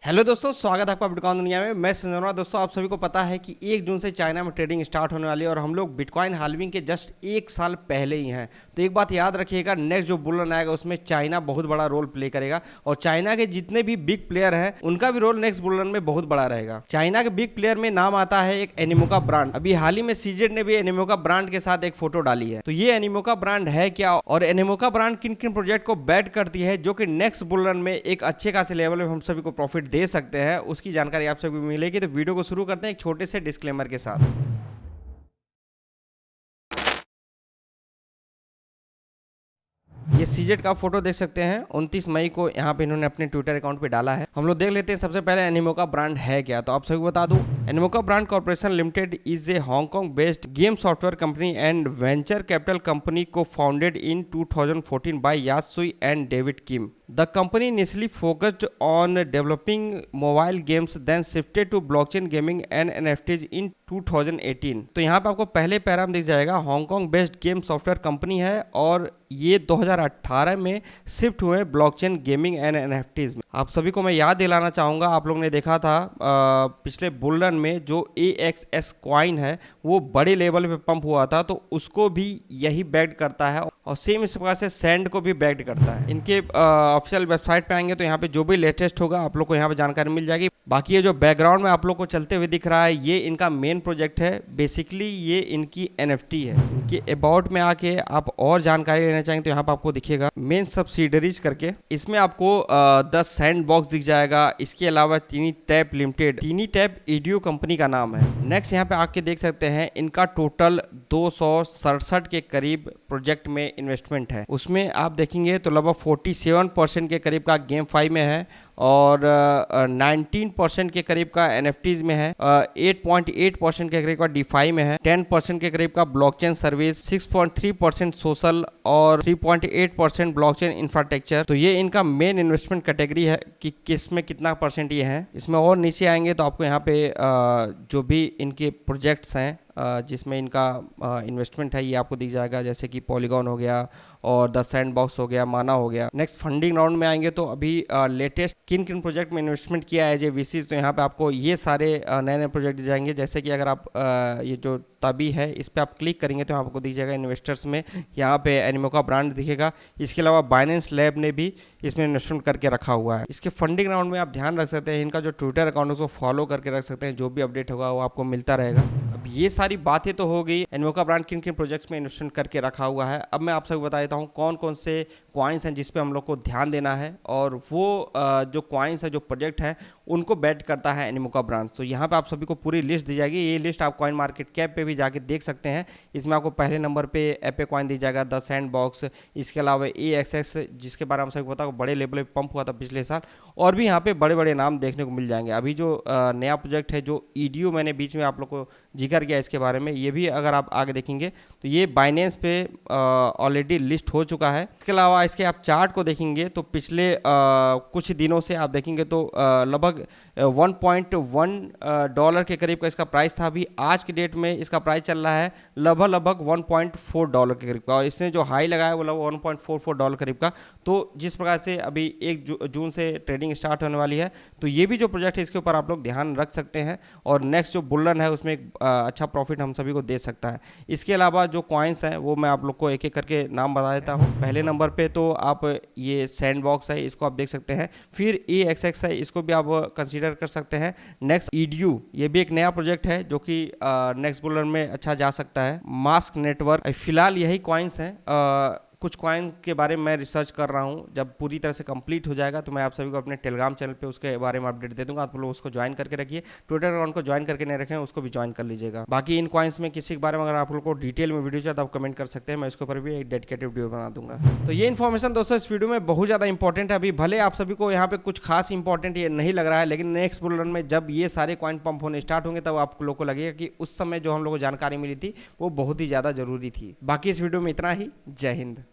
Hello दोस्तों, स्वागत है आपका बिटकॉइन दुनिया में। मैं संजना। दोस्तों, आप सभी को पता है कि 1 जून से चाइना में ट्रेडिंग स्टार्ट होने वाली है और हम लोग बिटकॉइन हाल्विंग के जस्ट 1 साल पहले ही हैं। तो एक बात याद रखिएगा, नेक्स्ट जो बुल रन आएगा उसमें चाइना बहुत बड़ा रोल प्ले करेगा और चाइना के जितने भी बिग प्लेयर हैं उनका भी रोल नेक्स्ट बुल रन में बहुत बड़ा रहेगा। चाइना के बिग प्लेयर में नाम आता है एक एनिमोका ब्रांड। अभी हाल ही में सीजेड ने भी एनिमोका ब्रांड के साथ एक फोटो डाली है। तो ये एनिमोका ब्रांड है क्या और एनिमोका ब्रांड किन किन प्रोजेक्ट को बैट करती है जो कि नेक्स्ट बुल रन में एक अच्छे खासे लेवल में हम सभी को प्रॉफिट दे सकते हैं, उसकी जानकारी आप सभी को मिलेगी। तो वीडियो को शुरू करते हैं एक छोटे से डिस्क्लेमर के साथ। ये सीजेड का फोटो देख सकते हैं, 29 मई को यहाँ पे इन्होंने अपने ट्विटर अकाउंट पे डाला है। हम लोग देख लेते हैं सबसे पहले एनिमोका ब्रांड है क्या। तो आप सभी को बता दूं, Animoca brand corporation limited is a Hong Kong based game software company and venture capital company co founded in 2014 by Yasui and David Kim. The company initially focused on developing mobile games, then shifted to blockchain gaming and NFTs in 2018। तो यहाँ पे आपको पहले para में दिख जाएगा, Hong Kong based game software company है और ये 2018 में शिफ्ट हुए ब्लॉकचेन गेमिंग एंड एनएफटीज में। आप सभी को मैं याद दिलाना चाहूँगा, आप लोगों ने देखा था पिछले बुल रन में जो AXS कॉइन है वो बड़े लेवल पे पंप हुआ था, तो उसको भी यही बैक्ड करता है और सेम इस प्रकार से सैंड को भी बैक्ड करता है। इनके ऑफिशियल वेबसाइट पे आएंगे तो यहाँ पे जो भी लेटेस्ट होगा आप लोग को यहाँ पे जानकारी मिल जाएगी। बाकी ये जो बैकग्राउंड में आप लोग को चलते हुए दिख रहा है ये इनका मेन प्रोजेक्ट है। बेसिकली ये इनकी NFT है। इनके अबाउट में आके आप और जानकारी लेना चाहेंगे तो यहाँ पे आपको दिखेगा मेन सब्सिडरीज करके, इसमें आपको 10 सैंड बॉक्स दिख जाएगा। इसके अलावा Tiny Tap Limited, Tiny Tap Audio company का नाम है। नेक्स्ट यहाँ पे आके देख सकते हैं इनका टोटल 267 के करीब प्रोजेक्ट में इन्वेस्टमेंट है। उसमें आप देखेंगे तो लगभग 47% के करीब का गेम 5 में है और 19% के करीब का NFTs में है, 8.8% के करीब का DeFi में है, 10% के करीब का ब्लॉकचेन सर्विस, 6.3% सोशल और 3.8% ब्लॉकचेन इंफ्रास्ट्रक्चर। तो ये इनका मेन इन्वेस्टमेंट कैटेगरी है कि किस में कितना परसेंट ये है। इसमें और नीचे आएंगे तो आपको यहाँ पे जो भी इनके प्रोजेक्ट्स हैं जिसमें इनका इन्वेस्टमेंट है ये आपको दिख जाएगा, जैसे कि पॉलीगॉन हो गया और द सैंडबॉक्स हो गया, माना हो गया। नेक्स्ट फंडिंग राउंड में आएंगे तो अभी लेटेस्ट किन किन प्रोजेक्ट में इन्वेस्टमेंट किया है VCs, तो यहाँ पे आपको ये सारे नए नए प्रोजेक्ट दिख जाएंगे। जैसे कि अगर आप ये जो तभी है इस पर आप क्लिक करेंगे तो आपको दिख जाएगा इन्वेस्टर्स में, यहाँ पे एनिमोका ब्रांड दिखेगा। इसके अलावा बाइनेंस लैब ने भी इसमें इन्वेस्टमेंट करके रखा हुआ है। इसके फंडिंग राउंड में आप ध्यान रख सकते हैं, इनका जो ट्विटर अकाउंट है उसको फॉलो करके रख सकते हैं, जो भी अपडेट होगा वो आपको मिलता रहेगा। अब ये सारी बातें तो हो गई एनिमोका ब्रांड किन किन प्रोजेक्ट्स में इन्वेस्टमेंट करके रखा हुआ है। अब मैं आप सबको बता देता हूँ कौन कौन से कॉइन्स हैं जिस पे हम लोग को ध्यान देना है और वो जो कॉइन्स है जो प्रोजेक्ट है उनको बैट करता है एनिमोका ब्रांड। तो यहाँ पे आप सभी को पूरी लिस्ट दी जाएगी। ये लिस्ट आप कॉइन मार्केट कैप पे भी जाके देख सकते हैं। इसमें आपको पहले नंबर पे एपे कॉइन दी जाएगा, द सैंडबॉक्स। इसके अलावा AXS जिसके बारे में आप सभी को पता है बड़े लेवल पे पंप हुआ था पिछले साल, और भी यहाँ पे बड़े बड़े नाम देखने को मिल जाएंगे। अभी जो नया प्रोजेक्ट है जो EDO, मैंने बीच में आप लोग को जिक्र किया इसके बारे में, ये भी अगर आप आगे देखेंगे तो ये बाइनेंस पे ऑलरेडी लिस्ट हो चुका है। इसके अलावा इसके आप चार्ट को देखेंगे तो पिछले कुछ दिनों से आप देखेंगे तो लगभग $1.1 के करीब का इसका प्राइस था। अभी आज के डेट में इसका प्राइस चल रहा है लगभग $1.4 के करीब का, और इसने जो हाई लगाया वो लगभग $1.44 करीब का। तो जिस प्रकार से अभी 1 जून से ट्रेडिंग स्टार्ट होने वाली है तो ये भी जो प्रोजेक्ट है इसके ऊपर आप लोग ध्यान रख सकते हैं और नेक्स्ट जो बुल रन है उसमें एक अच्छा प्रॉफिट हम सभी को दे सकता है। इसके अलावा जो कॉइन्स हैं वो मैं आप लोग को एक एक करके नाम बता देता हूँ। पहले नंबर पे तो आप ये सैंडबॉक्स है, इसको आप देख सकते हैं। फिर AXS है, इसको भी आप कंसीडर कर सकते हैं। नेक्स्ट EDU, ये भी एक नया प्रोजेक्ट है जो कि नेक्स्ट बुल रन में अच्छा जा सकता है। मास्क नेटवर्क, फिलहाल यही कॉइन्स हैं। कुछ कॉइन के बारे में मैं रिसर्च कर रहा हूँ, जब पूरी तरह से कंप्लीट हो जाएगा तो मैं आप सभी को अपने टेलीग्राम चैनल पे उसके बारे में अपडेट दे दूंगा। आप लोग उसको ज्वाइन करके रखिए। ट्विटर अकाउंट को ज्वाइन करके नहीं रखें उसको भी ज्वाइन कर लीजिएगा। बाकी इन कॉइन्स में किसी के बारे में अगर आप लोग को डिटेल में वीडियो चाहिए तो आप कमेंट कर सकते हैं, मैं इसके ऊपर भी एक डेडिकेटेड वीडियो बना दूंगा। तो ये इन्फॉर्मेशन दोस्तों इस वीडियो में बहुत ज़्यादा इंपॉर्टेंट है। अभी भले आप सभी को यहाँ पे कुछ खास इंपॉर्टेंट ये नहीं लग रहा है, लेकिन नेक्स्ट बुल रन में जब ये सारे कॉइन पंप होने स्टार्ट होंगे तब आप लोग को लगेगा कि उस समय जो हम लोग को जानकारी मिली थी वो बहुत ही ज़्यादा जरूरी थी। बाकी इस वीडियो में इतना ही। जय हिंद।